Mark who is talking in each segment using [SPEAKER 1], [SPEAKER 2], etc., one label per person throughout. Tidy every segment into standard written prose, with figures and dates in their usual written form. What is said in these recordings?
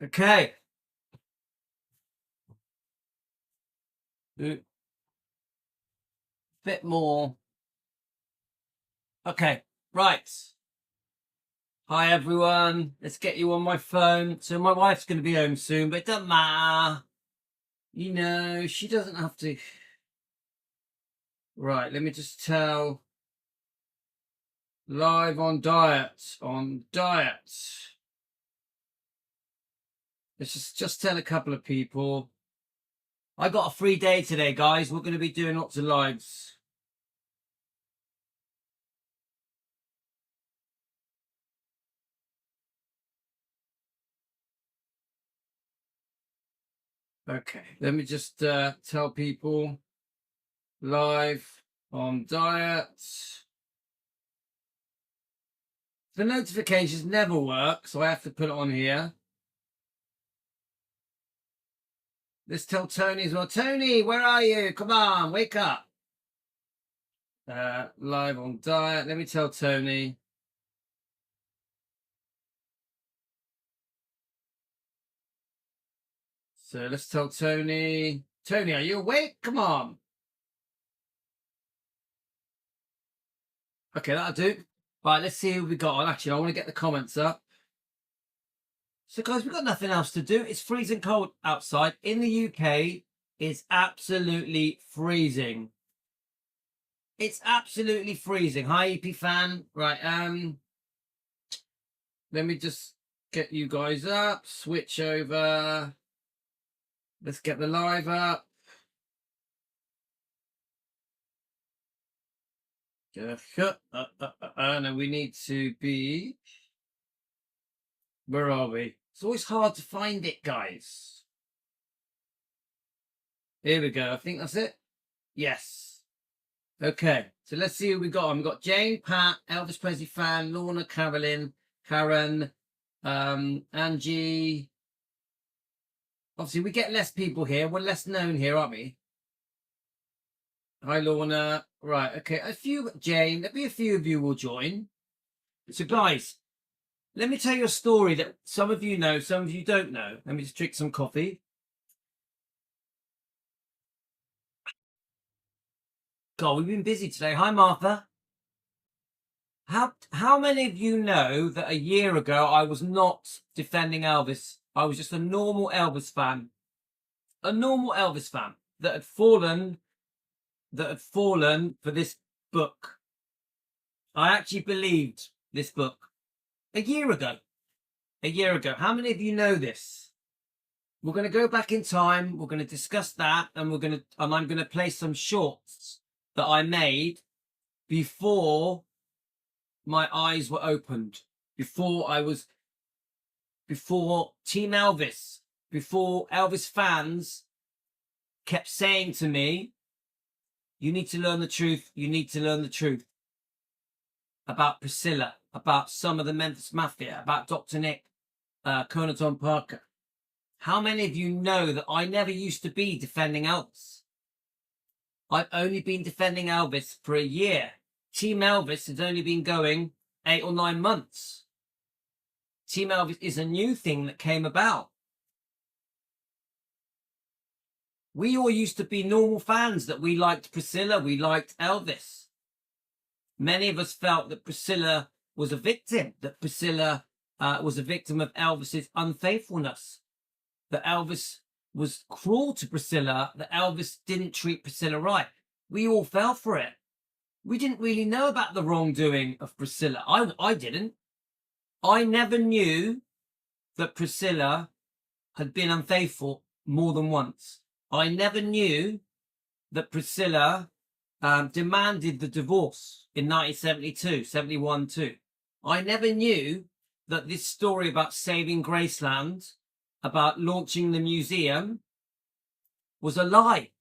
[SPEAKER 1] Okay. Bit more. Okay, right. Hi everyone. Let's get you on my phone. So my wife's going to be home soon, but it doesn't matter. You know, she doesn't have to. Right, let me just tell. Live on diet. Let's just tell a couple of people. I got a free day today, guys. We're going to be doing lots of lives. Okay, let me just tell people. Live on diet. The notifications never work, so I have to put it on here. Let's tell Tony as well. Tony, where are you? Come on, wake up. Live on diet. Let me tell Tony. So let's tell Tony. Tony, are you awake? Come on. Okay, that'll do. Right, let's see who we got on. Actually, I want to get the comments up. So, guys, we've got nothing else to do. It's freezing cold outside. In the UK, it's absolutely freezing. It's absolutely freezing. Hi, EP fan. Right, let me just get you guys up. Switch over. Let's get the live up. And we need to be. Where are we? It's always hard to find it, guys. Here we go. I think that's it. Yes. Okay. So let's see who we got. We've got Jane, Pat, Elvis Presley fan, Lorna, Carolyn, Karen, Angie. Obviously, we get less people here. We're less known here, aren't we? Hi, Lorna. Right. Okay. A few, Jane. There'll be a few of you will join. So, guys, let me tell you a story that some of you know, some of you don't know. Let me just drink some coffee. God, we've been busy today. Hi, Martha. How many of you know that a year ago I was not defending Elvis? I was just a normal Elvis fan. A normal Elvis fan that had fallen for this book. I actually believed this book a year ago. How many of you know this? We're going to go back in time. We're going to discuss that, and I'm going to play some shorts that I made before my eyes were opened, before Team Elvis, before Elvis fans kept saying to me, you need to learn the truth. You need to learn the truth about Priscilla, about some of the Memphis Mafia, about Dr. Nick, Colonel Tom Parker. How many of you know that I never used to be defending Elvis? I've only been defending Elvis for a year. Team Elvis has only been going 8 or 9 months. Team Elvis is a new thing that came about. We all used to be normal fans, that we liked Priscilla, we liked Elvis. Many of us felt that Priscilla was a victim, that Priscilla was a victim of Elvis's unfaithfulness, that Elvis was cruel to Priscilla, that Elvis didn't treat Priscilla right. We all fell for it. We didn't really know about the wrongdoing of Priscilla. I didn't. I never knew that Priscilla had been unfaithful more than once. I never knew that Priscilla demanded the divorce in 1972, 71 too. I never knew that this story about saving Graceland, about launching the museum, was a lie.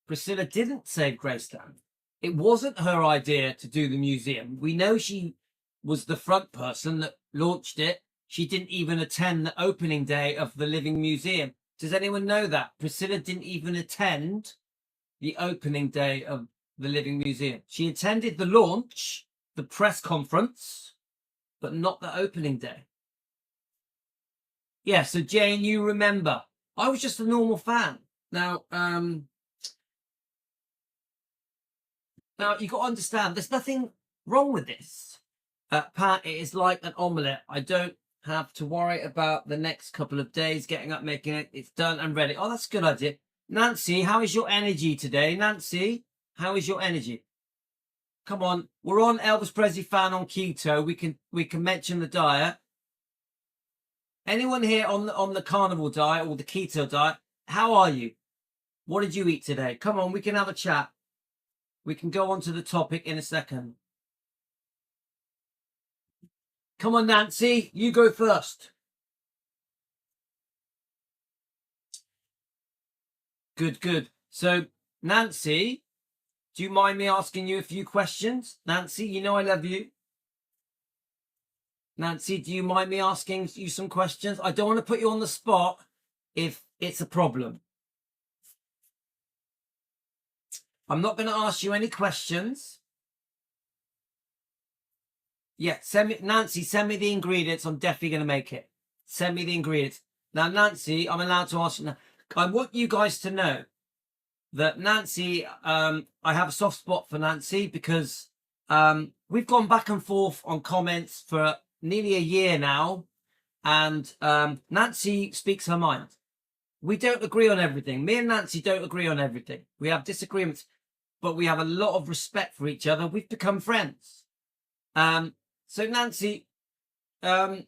[SPEAKER 1] Priscilla didn't save Graceland. It wasn't her idea to do the museum. We know she was the front person that launched it. She didn't even attend the opening day of the Living Museum. Does anyone know that? Priscilla didn't even attend the opening day of the Living Museum. She attended the launch, the press conference, but not the opening day. Yeah, so Jane, you remember. I was just a normal fan. Now, now you got to understand, there's nothing wrong with this. Pat, it is like an omelette. I don't have to worry about the next couple of days getting up, making it. It's done and ready. Oh, that's a good idea. Nancy, how is your energy today? Nancy, how is your energy? Come on, we're on Elvis Presley fan on keto. We can mention the diet. Anyone here on the carnivore diet or the keto diet? How are you? What did you eat today? Come on, we can have a chat. We can go on to the topic in a second. Come on, Nancy, you go first. Good, good. So, Nancy, do you mind me asking you a few questions? Nancy, you know I love you. Nancy, do you mind me asking you some questions? I don't want to put you on the spot if it's a problem. I'm not going to ask you any questions. Yeah, Nancy, send me the ingredients. I'm definitely going to make it. Send me the ingredients. Now, Nancy, I'm allowed to ask you now. I want you guys to know that Nancy, I have a soft spot for Nancy because we've gone back and forth on comments for nearly a year now, and Nancy speaks her mind. We don't agree on everything. Me and Nancy don't agree on everything. We have disagreements, but we have a lot of respect for each other. We've become friends. So Nancy, Nancy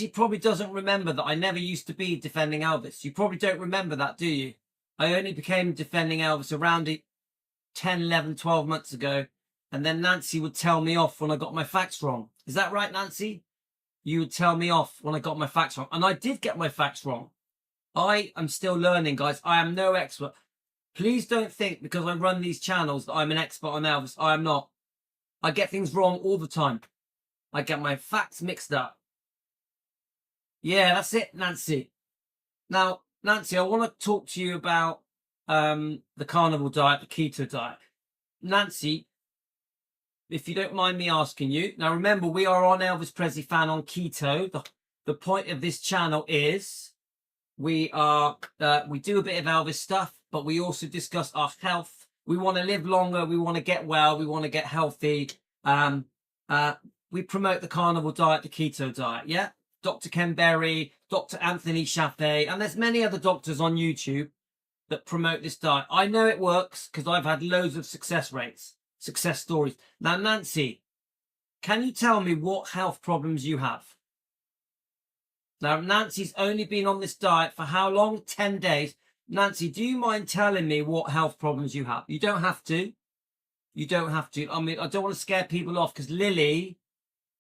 [SPEAKER 1] probably doesn't remember that I never used to be defending Elvis. You probably don't remember that, do you? I only became defending Elvis around 10, 11, 12 months ago. And then Nancy would tell me off when I got my facts wrong. Is that right, Nancy? You would tell me off when I got my facts wrong. And I did get my facts wrong. I am still learning, guys. I am no expert. Please don't think because I run these channels that I'm an expert on Elvis. I am not. I get things wrong all the time. I get my facts mixed up. Yeah, that's it, Nancy. Now, Nancy, I want to talk to you about the carnivore diet, the keto diet. Nancy, if you don't mind me asking you. Now, remember, we are on Elvis Presley fan on keto. The point of this channel is we do a bit of Elvis stuff, but we also discuss our health. We want to live longer. We want to get well. We want to get healthy. We promote the carnivore diet, the keto diet. Yeah. Dr. Ken Berry, Dr. Anthony Chaffee, and there's many other doctors on YouTube that promote this diet. I know it works because I've had loads of success stories. Now, Nancy, can you tell me what health problems you have? Now, Nancy's only been on this diet for how long? 10 days. Nancy, do you mind telling me what health problems you have? You don't have to. You don't have to. I mean, I don't want to scare people off because Lily,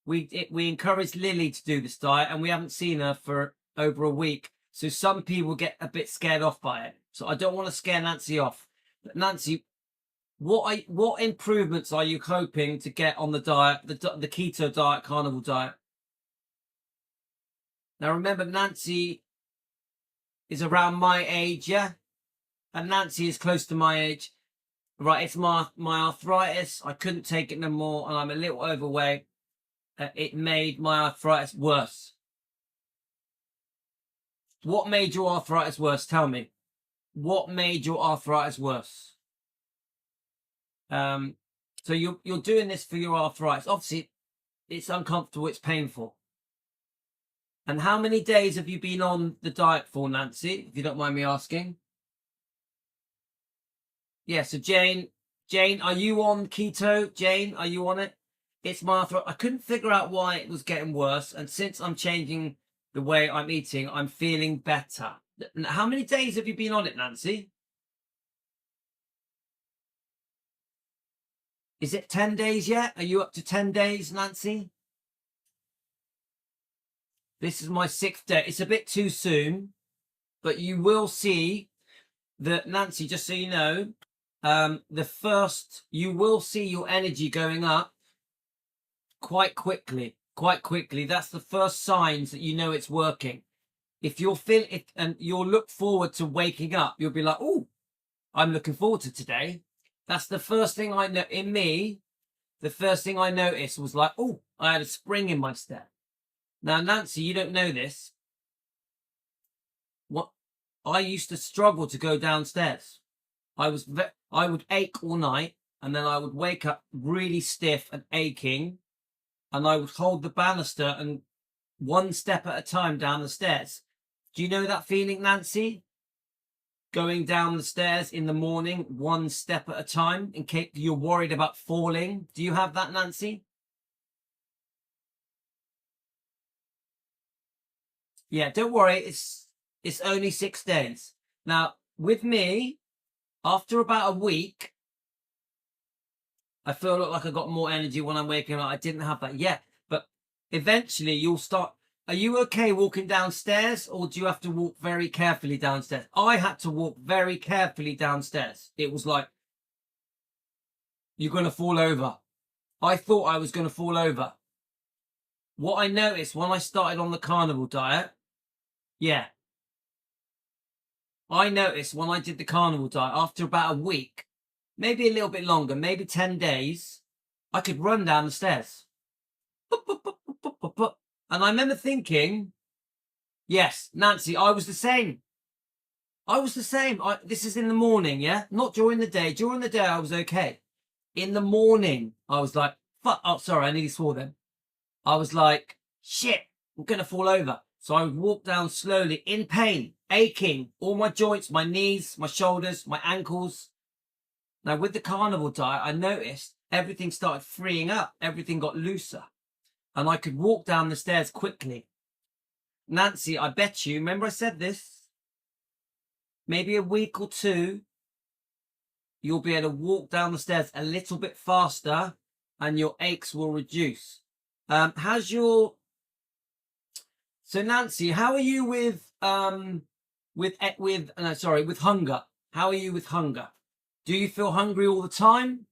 [SPEAKER 1] we encouraged Lily to do this diet and we haven't seen her for over a week. So some people get a bit scared off by it. So I don't want to scare Nancy off. But Nancy, what improvements are you hoping to get on the diet, the keto diet, carnivore diet? Now, remember, Nancy is around my age, yeah? And Nancy is close to my age. Right, it's my arthritis. I couldn't take it no more, and I'm a little overweight. It made my arthritis worse. What made your arthritis worse? Tell me. What made your arthritis worse? So you're doing this for your arthritis. Obviously, it's uncomfortable. It's painful. And how many days have you been on the diet for, Nancy, if you don't mind me asking? Yeah, so Jane, are you on keto? Jane, are you on it? It's my arthritis. I couldn't figure out why it was getting worse. And since I'm changing the way I'm eating, I'm feeling better. How many days have you been on it, Nancy? Is it 10 days yet? Are you up to 10 days, Nancy? This is my 6th day. It's a bit too soon, but you will see that, Nancy, just so you know, you will see your energy going up quite quickly. That's the first signs that you know it's working. If you'll feel it and you'll look forward to waking up, you'll be like, oh, I'm looking forward to today. That's the first thing I know in me. The first thing I noticed was like, oh, I had a spring in my step. Now, Nancy, you don't know this. What I used to struggle to go downstairs. I would ache all night, and then I would wake up really stiff and aching, and I would hold the banister and one step at a time down the stairs. Do you know that feeling, Nancy? Going down the stairs in the morning, one step at a time, in case you're worried about falling. Do you have that, Nancy? Yeah, don't worry. It's only 6 days. Now, with me, after about a week, I feel like I got more energy when I'm waking up. I didn't have that yet, but eventually you'll start. Are you okay walking downstairs, or do you have to walk very carefully downstairs? I had to walk very carefully downstairs. It was like, you're going to fall over. I thought I was going to fall over. What I noticed when I started on the carnivore diet, yeah, I noticed when I did the carnivore diet, after about a week, maybe a little bit longer, maybe 10 days, I could run down the stairs. And I remember thinking, yes, Nancy, I was the same. I was the same. This is in the morning, yeah? Not during the day. During the day, I was okay. In the morning, I was like, fuck. Oh, sorry, I nearly swore then. I was like, shit, I'm going to fall over. So I would walk down slowly in pain, aching, all my joints, my knees, my shoulders, my ankles. Now, with the carnivore diet, I noticed everything started freeing up. Everything got looser. And I could walk down the stairs quickly. Nancy, I bet you, remember I said this? Maybe a week or two, you'll be able to walk down the stairs a little bit faster and your aches will reduce. How's your... So Nancy, how are you with hunger? How are you with hunger? Do you feel hungry all the time?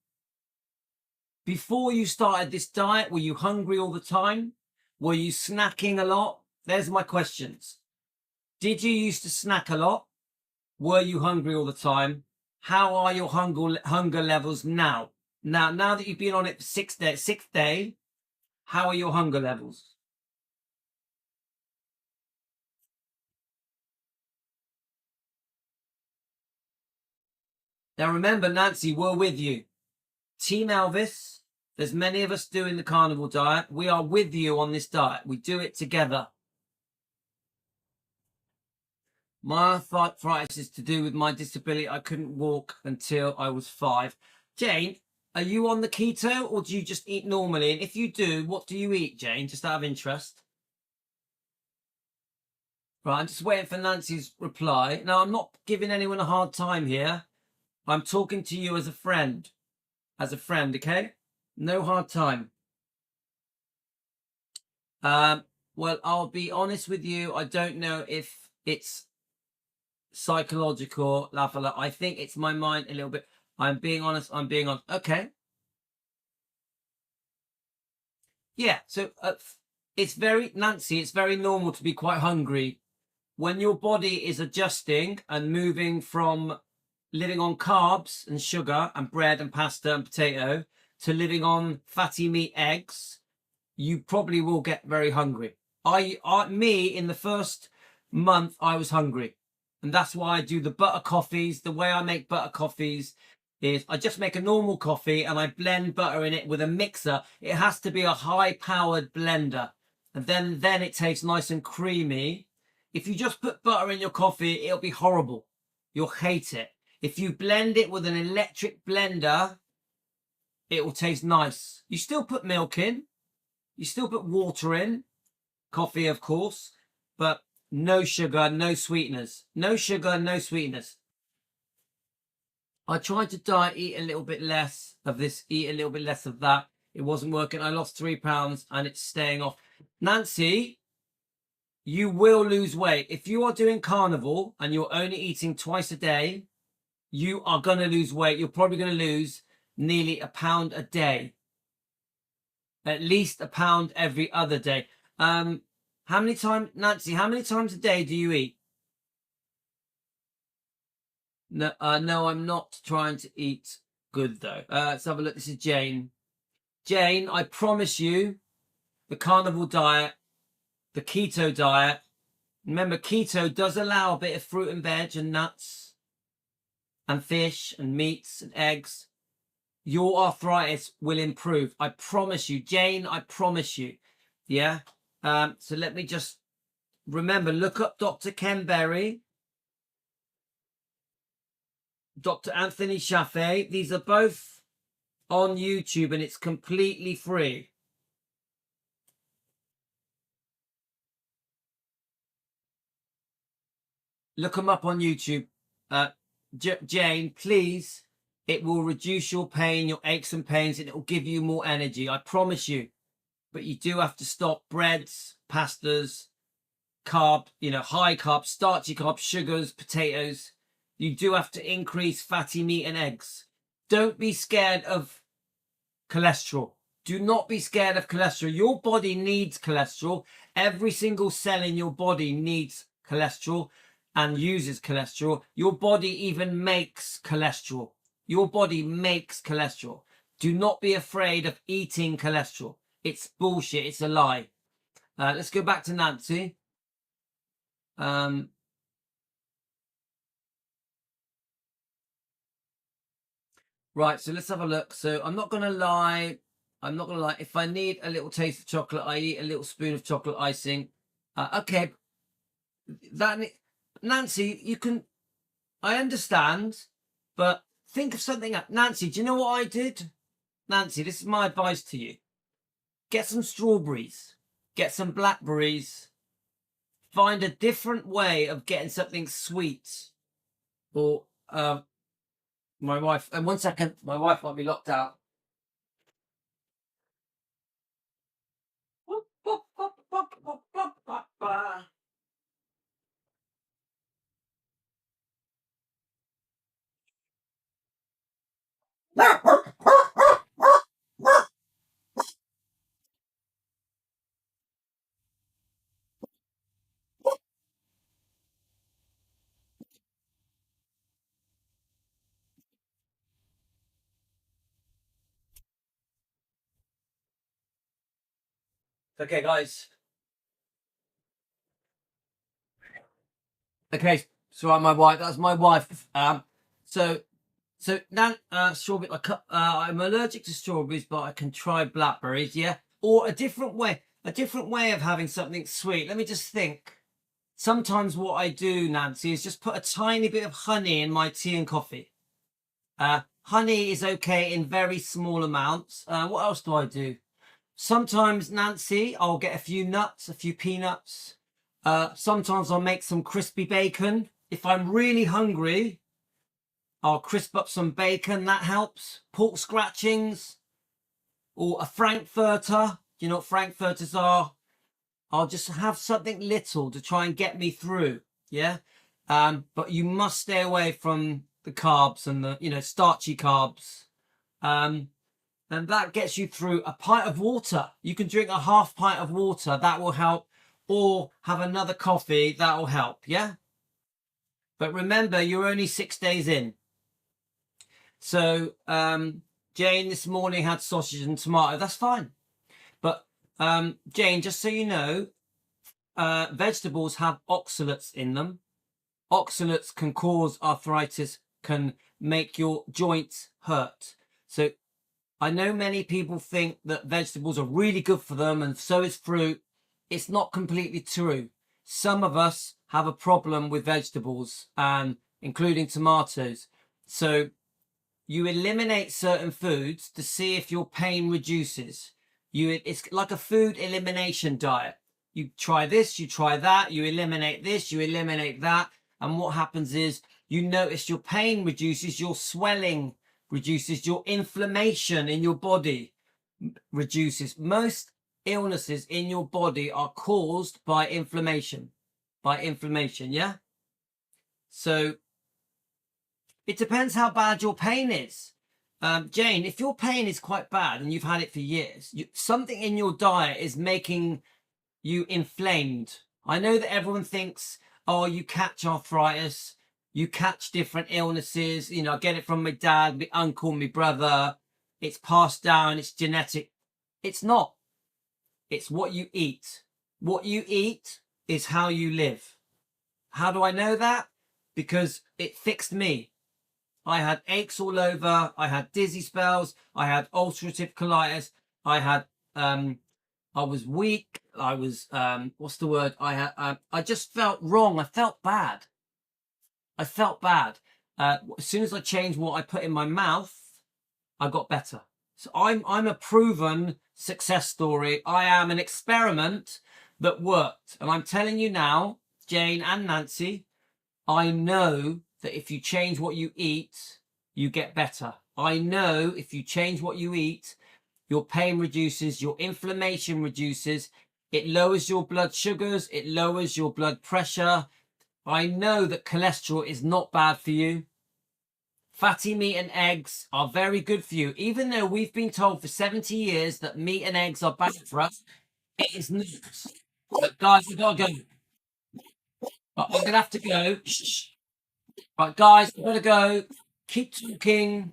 [SPEAKER 1] Before you started this diet, were you hungry all the time? Were you snacking a lot? There's my questions. Did you used to snack a lot? Were you hungry all the time? How are your hunger levels now? Now that you've been on it for 6 days, sixth day, how are your hunger levels? Now remember, Nancy, we're with you. Team Elvis, there's many of us doing the carnivore diet. We are with you on this diet. We do it together. My arthritis is to do with my disability. I couldn't walk until I was 5. Jane, are you on the keto or do you just eat normally? And if you do, what do you eat, Jane? Just out of interest. Right, I'm just waiting for Nancy's reply. Now, I'm not giving anyone a hard time here. I'm talking to you as a friend. As a friend, okay? No hard time. Well, I'll be honest with you. I don't know if it's psychological, Lafala. I think it's my mind a little bit. I'm being honest. Okay. Yeah, so it's very, Nancy, it's very normal to be quite hungry. When your body is adjusting and moving from living on carbs and sugar and bread and pasta and potato to living on fatty meat, eggs, you probably will get very hungry. Me, in the first month, I was hungry. And that's why I do the butter coffees. The way I make butter coffees is I just make a normal coffee and I blend butter in it with a mixer. It has to be a high-powered blender. And then it tastes nice and creamy. If you just put butter in your coffee, it'll be horrible. You'll hate it. If you blend it with an electric blender, it will taste nice. You still put milk in. You still put water in. Coffee, of course. But no sugar, no sweeteners. No sugar, no sweeteners. I tried to diet, eat a little bit less of this, eat a little bit less of that. It wasn't working. I lost 3 pounds and it's staying off. Nancy, you will lose weight. If you are doing carnivore and you're only eating twice a day, you are going to lose weight. You're probably going to lose nearly £1 pound a day. At least £1 pound every other day. How many times, Nancy, how many times a day do you eat? No, I'm not trying to eat good though. Let's have a look. This is Jane. Jane, I promise you, the carnivore diet the keto diet, remember keto does allow a bit of fruit and veg and nuts and fish and meats and eggs, your arthritis will improve. I promise you, Jane, I promise you. Yeah. So let me just remember, look up Dr. Ken Berry, Dr. Anthony Chaffee. These are both on YouTube and it's completely free. Look them up on YouTube. Jane, please. It will reduce your pain, your aches and pains, and it will give you more energy. I promise you. But you do have to stop breads, pastas, carb, high carb, starchy carbs, sugars, potatoes. You do have to increase fatty meat and eggs. Don't be scared of cholesterol. Do not be scared of cholesterol. Your body needs cholesterol. Every single cell in your body needs cholesterol and uses cholesterol. Your body even makes cholesterol. Your body makes cholesterol. Do not be afraid of eating cholesterol. It's bullshit. It's a lie. Let's go back to Nancy. Right, so let's have a look. So I'm not going to lie. If I need a little taste of chocolate, I eat a little spoon of chocolate icing. Okay. Nancy, you can, I understand, but think of something else. Nancy, do you know what I did? Nancy, this is my advice to you. Get some strawberries, get some blackberries, find a different way of getting something sweet. Or, my wife, and 1 second, my wife might be locked out. Okay, guys. Okay, so my wife. That's my wife. So now strawberry. I'm allergic to strawberries, but I can try blackberries. Yeah, or a different way of having something sweet. Let me just think. Sometimes what I do, Nancy, is just put a tiny bit of honey in my tea and coffee. Honey is okay in very small amounts. What else do I do? Sometimes, Nancy, I'll get a few nuts, a few peanuts. Sometimes I'll make some crispy bacon. If I'm really hungry, I'll crisp up some bacon. That helps. Pork scratchings or a frankfurter. You know what frankfurters are? I'll just have something little to try and get me through. Yeah. But you must stay away from the carbs and the, starchy carbs. And that gets you through a pint of water. You can drink a half pint of water. That will help. Or have another coffee. That will help. Yeah. But remember, you're only 6 days in. So Jane this morning had sausage and tomato. That's fine. But Jane, just so you know, vegetables have oxalates in them. Oxalates can cause arthritis, can make your joints hurt. So I know many people think that vegetables are really good for them and so is fruit. It's not completely true. Some of us have a problem with vegetables, including tomatoes. So you eliminate certain foods to see if your pain reduces. It's like a food elimination diet. You try this, you try that, you eliminate this, you eliminate that. And what happens is you notice your pain reduces, your swelling reduces, your inflammation in your body reduces. Most illnesses in your body are caused by inflammation. Yeah? So it depends how bad your pain is. Jane, if your pain is quite bad and you've had it for years, something in your diet is making you inflamed. I know that everyone thinks, oh, you catch arthritis, you catch different illnesses. I get it from my dad, my uncle, my brother. It's passed down, it's genetic. It's not. It's what you eat. What you eat is how you live. How do I know that? Because it fixed me. I had aches all over. I had dizzy spells. I had ulcerative colitis. I had, I was weak. I was, what's the word? I just felt wrong. I felt bad. I felt bad. As soon as I changed what I put in my mouth, I got better. So I'm a proven success story. I am an experiment that worked. And I'm telling you now, Jane and Nancy, I know that if you change what you eat, you get better. I know if you change what you eat, your pain reduces, your inflammation reduces, it lowers your blood sugars, it lowers your blood pressure. I know that cholesterol is not bad for you. Fatty meat and eggs are very good for you. Even though we've been told for 70 years that meat and eggs are bad for us, it is not. But guys, we've got to go. But I'm going to have to go. Shh. Right, guys, I've got to go. Keep talking.